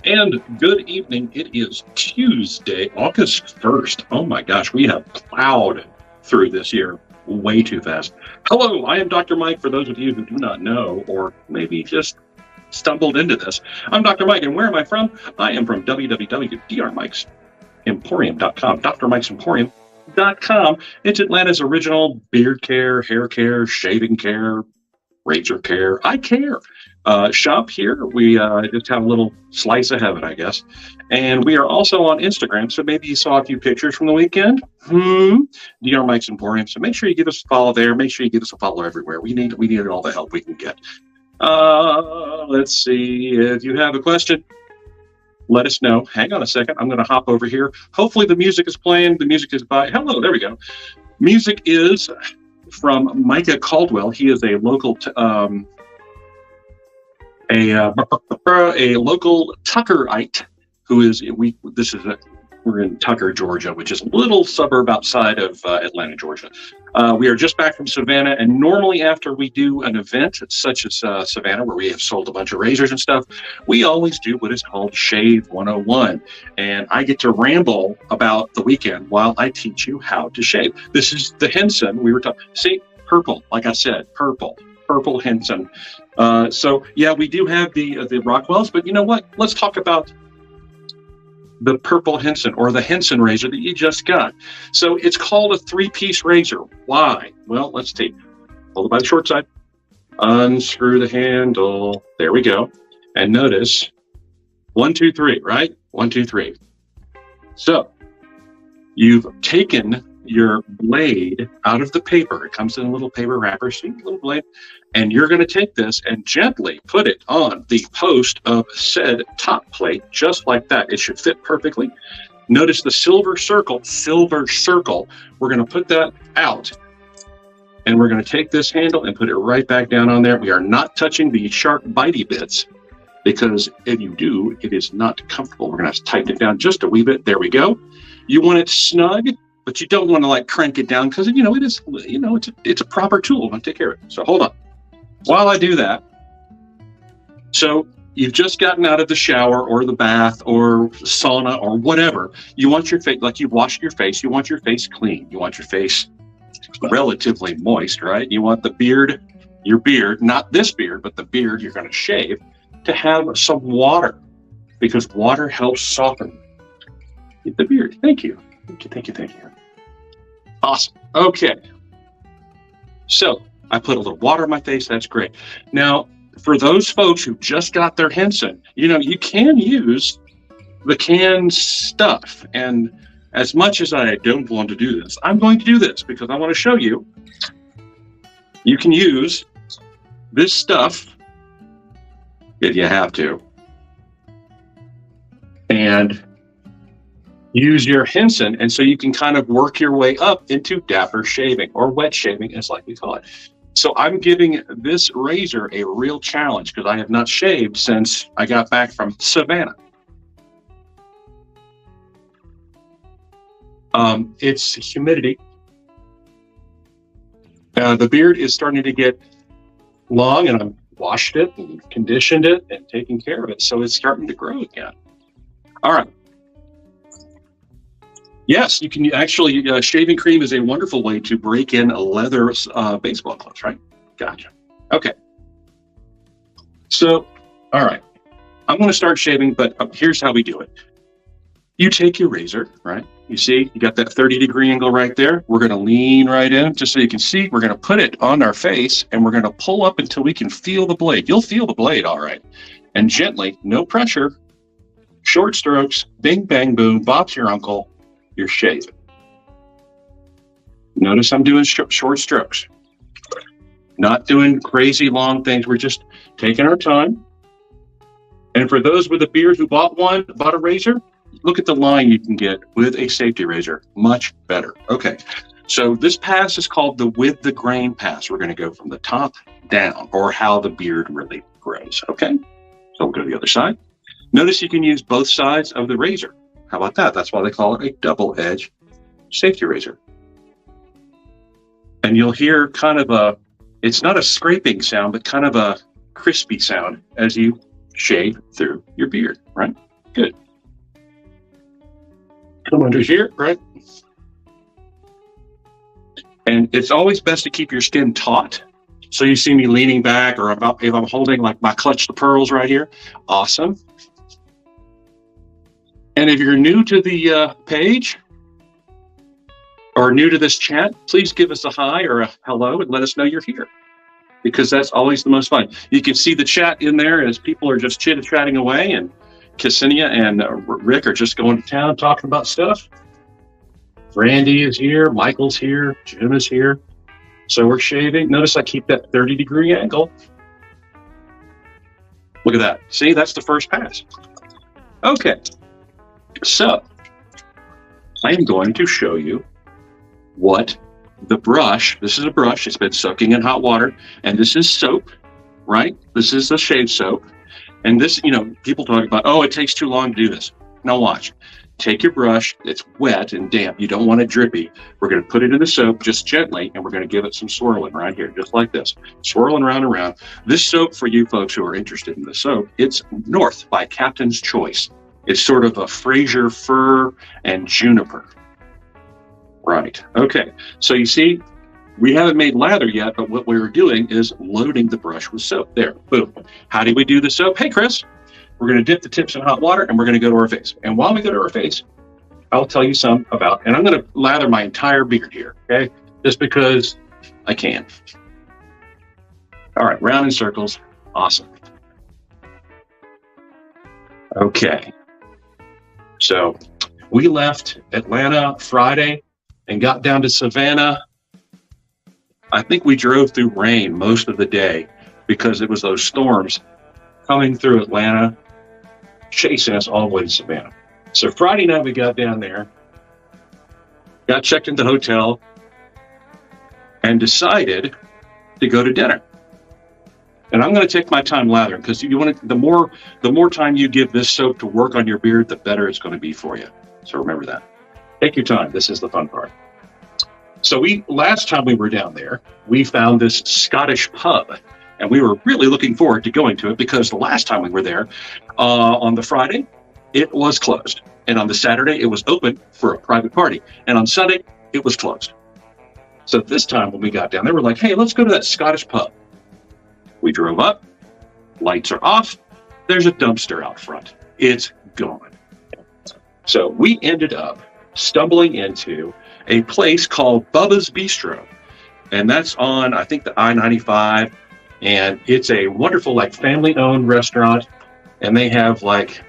And good evening. It is Tuesday, August 1st. Oh my gosh, we have plowed through this year way too fast. Hello, I am Dr. Mike. For those of you who do not know, or maybe just stumbled into this, I'm Dr. Mike. And where am I from? I am from www.drmikesemporium.com. drmikesemporium.com. It's Atlanta's original beard care, hair care, shaving care, razor care. I care. Shop here. We just have a little slice of heaven, I guess. And we are also on Instagram. So maybe you saw a few pictures from the weekend. DR Mike's Emporium. So make sure you give us a follow there. Make sure you give us a follow everywhere. We need all the help we can get. Let's see. If you have a question, let us know. Hang on a second. I'm going to hop over here. Hopefully the music is playing. The music is by. Hello. There we go. Music is from Micah Caldwell. He is a local a local Tuckerite who is we're in Tucker, Georgia, which is a little suburb outside of Atlanta, Georgia. We are just back from Savannah, and normally after we do an event such as Savannah, where we have sold a bunch of razors and stuff, we always do what is called Shave 101, and I get to ramble about the weekend while I teach you how to shave. This is the Henson we were talking. See, purple, like I said, purple Henson. So yeah, we do have the Rockwells, but you know what? Let's talk about the purple Henson, or the Henson razor that you just got. So it's called a three-piece razor. Why? Well, let's take, hold it by the short side, unscrew the handle. There we go. And notice 1, 2, 3, right? 1, 2, 3. So you've taken your blade out of the paper. It comes in a little paper wrapper, see, little blade, and you're going to take this and gently put it on the post of said top plate, just like that. It should fit perfectly. Notice the silver circle. We're going to put that out, and we're going to take this handle and put it right back down on there. We are not touching the sharp bitey bits, because if you do, it is not comfortable. We're going to have to tighten it down just a wee bit. There we go. You want it snug, but you don't want to like crank it down, because it is, it's a proper tool. I'm going to take care of it. So hold on. While I do that, so you've just gotten out of the shower or the bath or sauna or whatever. You want your face, like you washed your face, you want your face clean. You want your face relatively moist, right? You want the beard, your beard, not this beard, but the beard you're going to shave, to have some water, because water helps soften the beard. Thank you. Thank you. Awesome. Okay. So I put a little water on my face. That's great. Now, for those folks who just got their Henson, you can use the canned stuff. And as much as I don't want to do this, I'm going to do this because I want to show you. You can use this stuff if you have to, and use your Henson, and so you can kind of work your way up into dapper shaving, or wet shaving, as like we call it. So I'm giving this razor a real challenge, because I have not shaved since I got back from Savannah. It's humidity. The beard is starting to get long, and I've washed it and conditioned it and taken care of it, so it's starting to grow again. All right. Yes, you can actually, shaving cream is a wonderful way to break in leather baseball gloves, right? Gotcha. Okay. So, all right. I'm going to start shaving, but here's how we do it. You take your razor, right? You see, you got that 30-degree angle right there. We're going to lean right in, just so you can see. We're going to put it on our face, and we're going to pull up until we can feel the blade. You'll feel the blade, all right. And gently, no pressure, short strokes, bing, bang, boom, Bob's your uncle. You're shaving. Notice I'm doing short strokes, not doing crazy long things. We're just taking our time. And for those with a beard who bought a razor, look at the line you can get with a safety razor. Much better. Okay. So this pass is called the with the grain pass. We're going to go from the top down, or how the beard really grows. Okay. So we'll go to the other side. Notice you can use both sides of the razor. How about that? That's why they call it a double-edged safety razor. And you'll hear kind of it's not a scraping sound, but kind of a crispy sound as you shave through your beard, right? Good. Come under here, right? And it's always best to keep your skin taut. So you see me leaning back, or if I'm holding like my clutch the pearls right here. Awesome. And if you're new to the page or new to this chat, please give us a hi or a hello and let us know you're here, because that's always the most fun. You can see the chat in there as people are just chit-chatting away, and Ksenia and Rick are just going to town talking about stuff. Randy is here, Michael's here, Jim is here. So we're shaving. Notice I keep that 30-degree angle. Look at that. See, that's the first pass. Okay, so I am going to show you what the brush, this is a brush, it's been soaking in hot water, and this is soap, right? This is the shave soap. And this, people talk about, oh, it takes too long to do this. Now watch. Take your brush, it's wet and damp, you don't want it drippy. We're going to put it in the soap just gently, and we're going to give it some swirling right here, just like this. Swirling around and around. This soap, for you folks who are interested in the soap, it's North by Captain's Choice. It's sort of a Fraser fir and juniper. Right, okay. So you see, we haven't made lather yet, but what we're doing is loading the brush with soap. There, boom. How do we do the soap? Hey, Chris. We're going to dip the tips in hot water, and we're going to go to our face. And while we go to our face, I'll tell you some about, and I'm going to lather my entire beard here, okay? Just because I can. All right, round in circles. Awesome. Okay. So we left Atlanta Friday and got down to Savannah. I think we drove through rain most of the day because it was those storms coming through Atlanta, chasing us all the way to Savannah. So Friday night we got down there, got checked into the hotel, and decided to go to dinner. And I'm going to take my time lathering, because you want to, the more time you give this soap to work on your beard, the better it's going to be for you. So remember that. Take your time. This is the fun part. So last time we were down there, we found this Scottish pub. And we were really looking forward to going to it, because the last time we were there, on the Friday, it was closed. And on the Saturday, it was open for a private party. And on Sunday, it was closed. So this time when we got down there, we're like, hey, let's go to that Scottish pub. We drove up, lights are off, there's a dumpster out front. It's gone. So we ended up stumbling into a place called Bubba's Bistro. And that's on, I think, the I-95. And it's a wonderful, like, family-owned restaurant, and they have like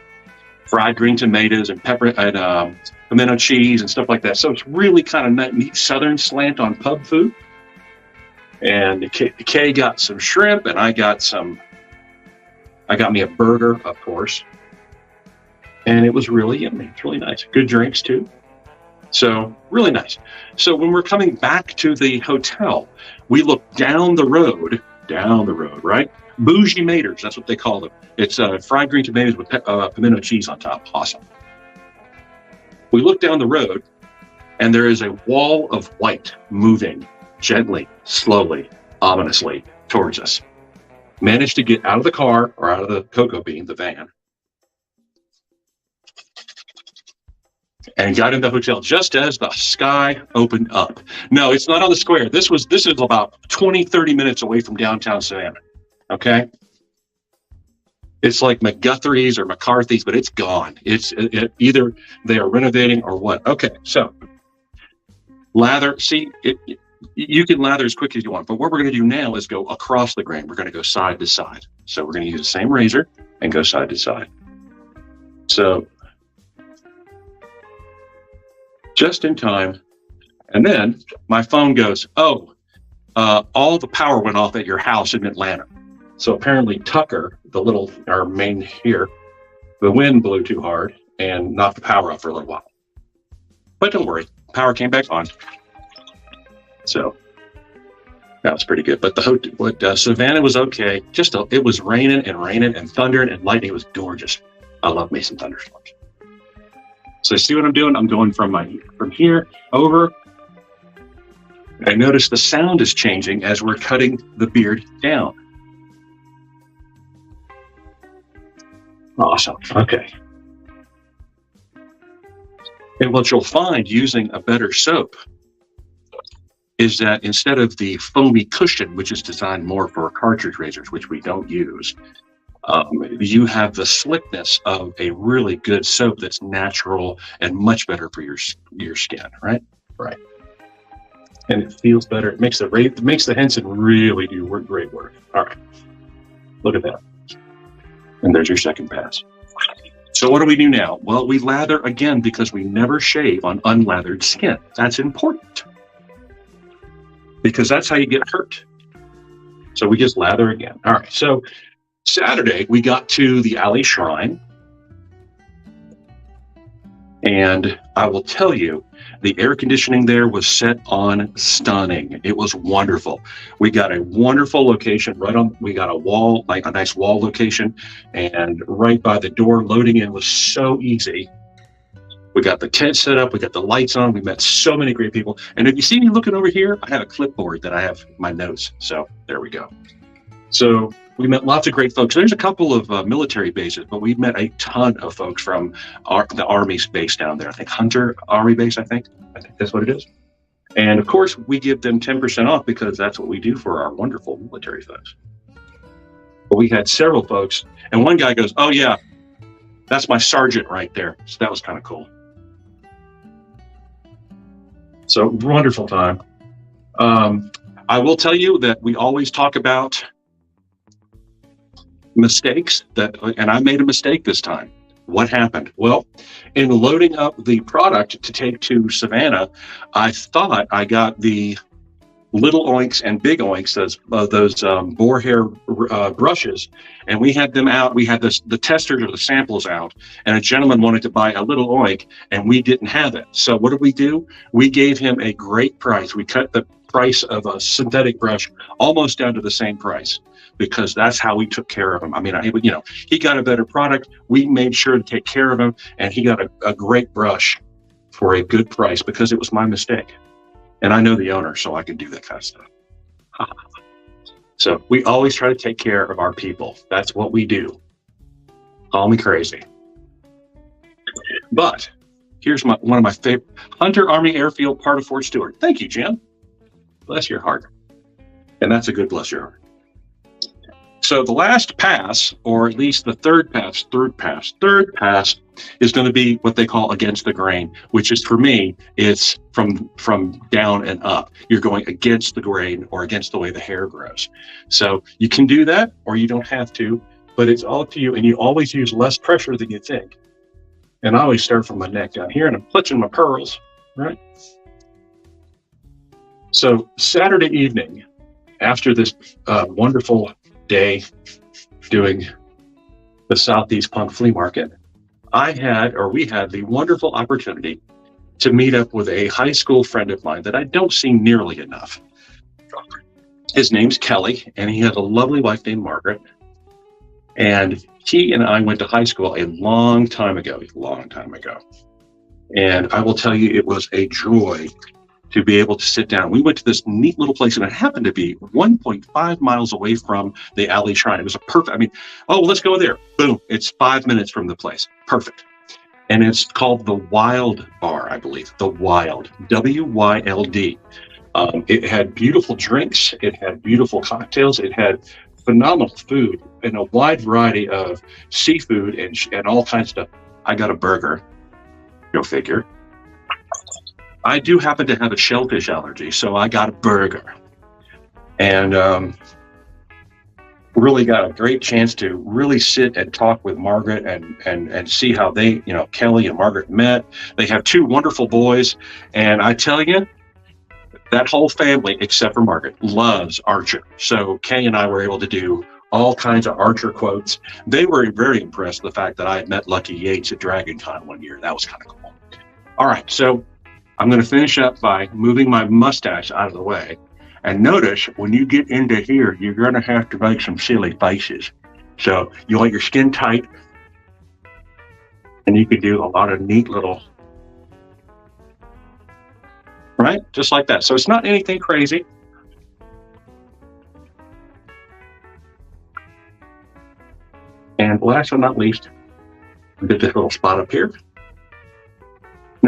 fried green tomatoes and pepper and pimento cheese and stuff like that. So it's really kind of neat Southern slant on pub food. And Kay got some shrimp, and I got me a burger, of course. And it was really yummy. It's really nice. Good drinks too. So really nice. So when we're coming back to the hotel, we look down the road, right? Bougie Maters, that's what they call them. It's fried green tomatoes with pimento cheese on top. Awesome. We look down the road, and there is a wall of white moving gently, slowly, ominously towards us. Managed to get out of the car, or out of the cocoa bean, the van, and got in the hotel just as the sky opened up. No, it's not on the square. This is about 20-30 minutes away from downtown Savannah. Okay, it's like McGuthrie's or McCarthy's, but it's gone. Either they are renovating or what. Okay, so lather. See, you can lather as quick as you want, but what we're going to do now is go across the grain. We're going to go side to side. So we're going to use the same razor and go side to side. So just in time. And then my phone goes, oh, all the power went off at your house in Atlanta. So apparently Tucker, our main here, the wind blew too hard and knocked the power off for a little while. But don't worry, power came back on. So that was pretty good. But Savannah was okay. It was raining and thundering and lightning. It was gorgeous. I love me some thunderstorms. So see what I'm doing? I'm going from here over. I notice the sound is changing as we're cutting the beard down. Awesome. Okay. And what you'll find using a better soap is that instead of the foamy cushion, which is designed more for cartridge razors, which we don't use, you have the slickness of a really good soap that's natural and much better for your skin, right? Right. And it feels better. It makes the Henson really do great work. All right, look at that. And there's your second pass. So what do we do now? Well, we lather again because we never shave on unlathered skin. That's important because that's how you get hurt. So we just lather again. All right, so Saturday, we got to the Alley Shrine. And I will tell you, the air conditioning there was set on stunning. It was wonderful. We got a wonderful location we got a wall, like a nice wall location, and right by the door, loading in was so easy. We got the tent set up, we got the lights on, we met so many great people. And if you see me looking over here, I have a clipboard that I have my notes. So there we go. So we met lots of great folks. There's a couple of military bases, but we met a ton of folks from the Army's base down there. I think Hunter Army Base, I think that's what it is. And of course, we give them 10% off because that's what we do for our wonderful military folks. But we had several folks, and one guy goes, "Oh yeah, that's my sergeant right there." So that was kind of cool. So wonderful time. I will tell you that we always talk about mistakes and I made a mistake this time. What happened? Well, in loading up the product to take to Savannah, I thought I got the little oinks and big oinks, those boar hair brushes, and we had them out. We had the testers or the samples out, and a gentleman wanted to buy a little oink, and we didn't have it. So what did we do? We gave him a great price. We cut the price of a synthetic brush almost down to the same price, because that's how we took care of him. I mean, he got a better product. We made sure to take care of him, and he got a great brush for a good price because it was my mistake. And I know the owner, so I can do that kind of stuff. So we always try to take care of our people. That's what we do. Call me crazy. But here's one of my favorite, Hunter Army Airfield, part of Fort Stewart. Thank you, Jim. Bless your heart. And that's a good bless your heart. So the last pass, or at least the third pass, is going to be what they call against the grain, which is, for me, it's from down and up. You're going against the grain or against the way the hair grows. So you can do that or you don't have to, but it's all up to you. And you always use less pressure than you think. And I always start from my neck down here, and I'm clutching my pearls, right? So Saturday evening, after this wonderful day doing the Southeast Punk Flea Market, we had the wonderful opportunity to meet up with a high school friend of mine that I don't see nearly enough. His name's Kelly, and he has a lovely wife named Margaret. And he and I went to high school a long time ago. And I will tell you, it was a joy to be able to sit down. We went to this neat little place, and it happened to be 1.5 miles away from the Alley Shrine. It was a perfect, let's go there. Boom, it's 5 minutes from the place. Perfect. And it's called the Wild Bar, I believe. The Wild, W-Y-L-D. It had beautiful drinks. It had beautiful cocktails. It had phenomenal food and a wide variety of seafood and all kinds of stuff. I got a burger. Go figure. I do happen to have a shellfish allergy, so I got a burger. And really got a great chance to really sit and talk with Margaret and see how they, Kelly and Margaret met. They have two wonderful boys. And I tell you, that whole family, except for Margaret, loves Archer. So Kay and I were able to do all kinds of Archer quotes. They were very impressed with the fact that I had met Lucky Yates at Dragon Con one year. That was kind of cool. All right, so I'm going to finish up by moving my mustache out of the way. And notice, when you get into here, you're going to have to make some silly faces. So you want your skin tight, and you can do a lot of neat little, right? Just like that. So it's not anything crazy. And last but not least, we did this little spot up here.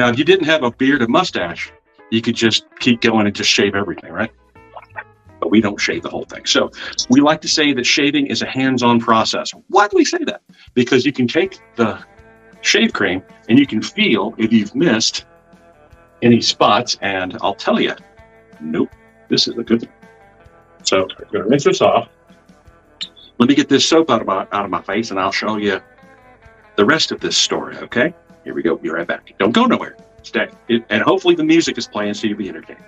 Now, if you didn't have a beard and mustache, you could just keep going and just shave everything, right? But we don't shave the whole thing. So we like to say that shaving is a hands-on process. Why do we say that? Because you can take the shave cream and you can feel if you've missed any spots, and I'll tell you, nope, this is a good one. So I'm going to rinse this off. Let me get this soap out of my face, and I'll show you the rest of this story, okay? Here we go. Be right back. Don't go nowhere. Stay. And hopefully the music is playing so you'll be entertained.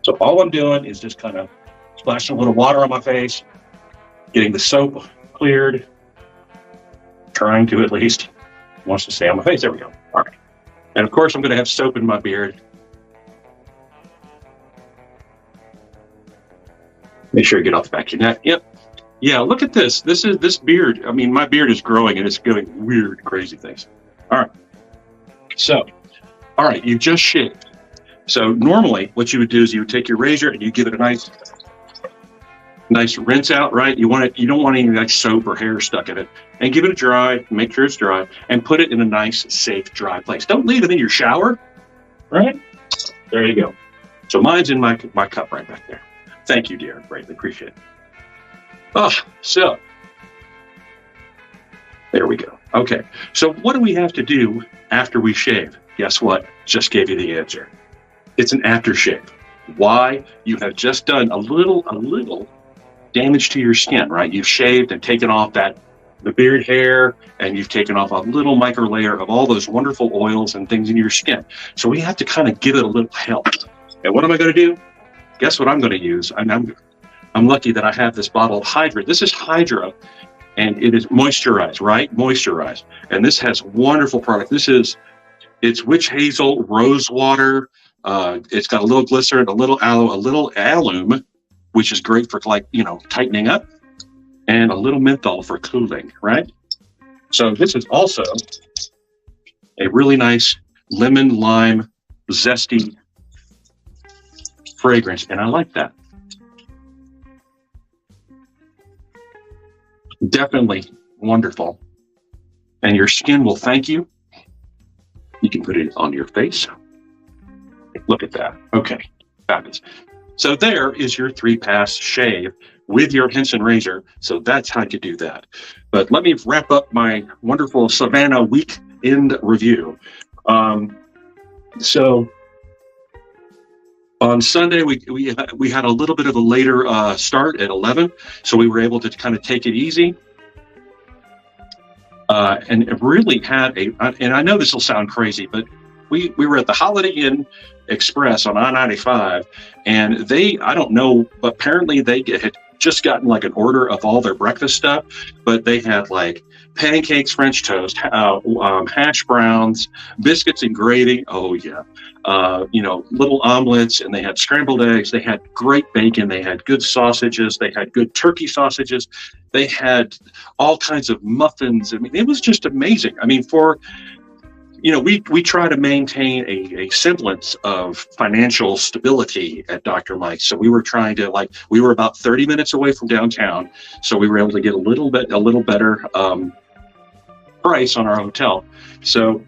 So all I'm doing is just kind of splashing a little water on my face, getting the soap cleared, trying to at least, wants to stay on my face. There we go. All right. And of course, I'm going to have soap in my beard. Make sure you get off the back of your neck. Yep. Yeah, look at this. This beard. I mean, my beard is growing and it's doing weird, crazy things. All right. So, all right, you just shaved. So normally what you would do is you would take your razor and you give it a nice rinse out, right? You don't want any like soap or hair stuck in it, and give it a dry, make sure it's dry, and put it in a nice, safe, dry place. Don't leave it in your shower, right? There you go. So mine's in my cup right back there. Thank you, dear. Greatly appreciate it. Oh, so there we go. Okay. So what do we have to do after we shave? Guess what? Just gave you the answer. It's an aftershave. Why? You have just done a little damage to your skin, right? You've shaved and taken off the beard hair, and you've taken off a little micro layer of all those wonderful oils and things in your skin. So we have to kind of give it a little help. And what am I going to do? Guess what I'm going to use? I'm lucky that I have this bottle of Hydra. This is Hydra, and it is moisturized, right? Moisturized. And this has wonderful product. It's witch hazel, rose water. It's got a little glycerin, a little aloe, a little alum, which is great for tightening up, and a little menthol for cooling, right? So this is also a really nice lemon lime zesty fragrance, and I like that. Definitely wonderful. And your skin will thank you. You can put it on your face. Look at that. Okay, fabulous. So there is your 3-pass shave with your Henson razor. So that's how you do that. But let me wrap up my wonderful Savannah weekend review. So on Sunday, we had a little bit of a later start at 11, so we were able to kind of take it easy. And it really had and I know this will sound crazy, but we were at the Holiday Inn Express on I-95, and I don't know, but apparently they had just gotten like an order of all their breakfast stuff, but they had like pancakes, French toast, hash browns, biscuits and gravy. Oh yeah. Little omelets, and they had scrambled eggs. They had great bacon. They had good sausages. They had good turkey sausages. They had all kinds of muffins. I mean, it was just amazing. I mean, we try to maintain a semblance of financial stability at Dr. Mike's. So we were trying to we were about 30 minutes away from downtown. So we were able to get a little better price on our hotel. So,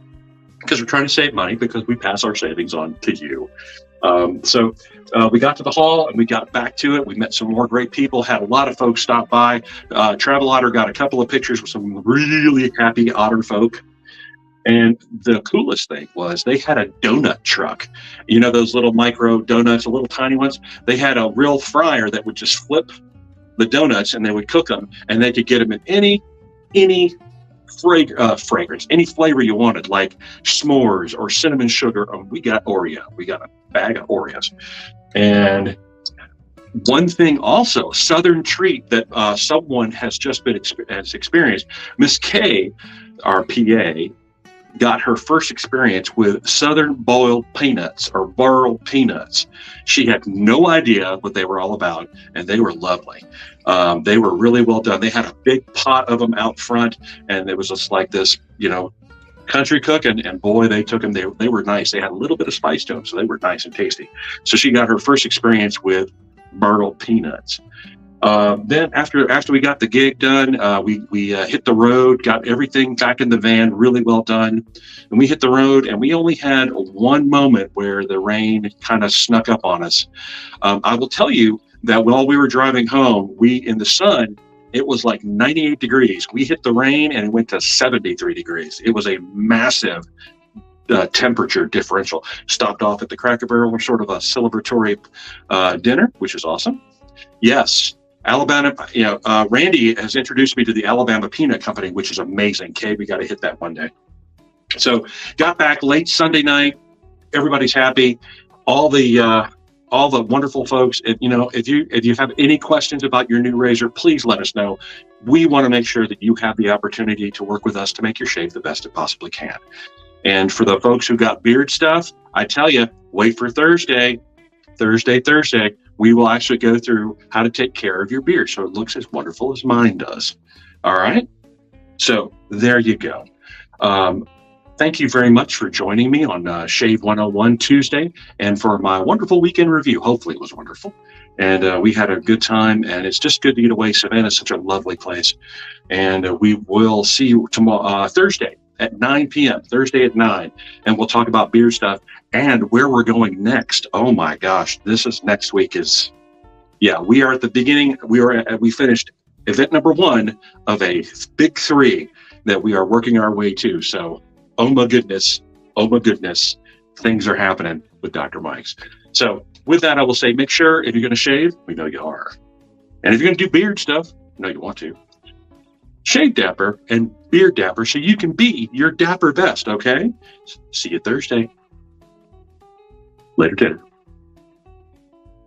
because we're trying to save money, because we pass our savings on to you. So we got to the hall and we got back to it. We met some more great people, had a lot of folks stop by. Travel Otter got a couple of pictures with some really happy Otter folk. And the coolest thing was they had a donut truck. Those little micro donuts, the little tiny ones? They had a real fryer that would just flip the donuts, and they would cook them, and they could get them in any fragrance, any flavor you wanted, like s'mores or cinnamon sugar. We got Oreo. We got a bag of Oreos. And one thing also, Southern treat that someone has just experienced, Miss K, our PA, got her first experience with Southern boiled peanuts or burled peanuts. She had no idea what they were all about, and they were lovely. They were really well done. They had a big pot of them out front, and it was just like this, country cooking, and boy, they took them. They were nice. They had a little bit of spice to them, so they were nice and tasty. So she got her first experience with burled peanuts. Then after we got the gig done, we hit the road, got everything back in the van, really well done. And we hit the road, and we only had one moment where the rain kind of snuck up on us. I will tell you that while we were driving home, in the sun, it was like 98 degrees. We hit the rain, and it went to 73 degrees. It was a massive temperature differential. Stopped off at the Cracker Barrel for sort of a celebratory dinner, which is awesome. Yes. Alabama, Randy has introduced me to the Alabama Peanut Company, which is amazing. Kay, we got to hit that one day. So got back late Sunday night. Everybody's happy. All the wonderful folks. If you have any questions about your new razor, please let us know. We want to make sure that you have the opportunity to work with us to make your shave the best it possibly can. And for the folks who got beard stuff, I tell you, wait for Thursday. We will actually go through how to take care of your beard so it looks as wonderful as mine does. All right? So there you go. Thank you very much for joining me on Shave 101 Tuesday and for my wonderful weekend review. Hopefully it was wonderful. And we had a good time, and it's just good to get away. Savannah is such a lovely place. And we will see you tomorrow, Thursday at 9 p.m., Thursday at 9. And we'll talk about beard stuff and where we're going next. Oh my gosh, next week we are at the beginning. We finished event number 1 of a big 3 that we are working our way to. So, oh my goodness, things are happening with Dr. Mike's. So with that, I will say, make sure if you're going to shave, we know you are. And if you're going to do beard stuff, we know you want to. Shave dapper and beard dapper so you can be your dapper best, okay? See you Thursday. Later, Tanner.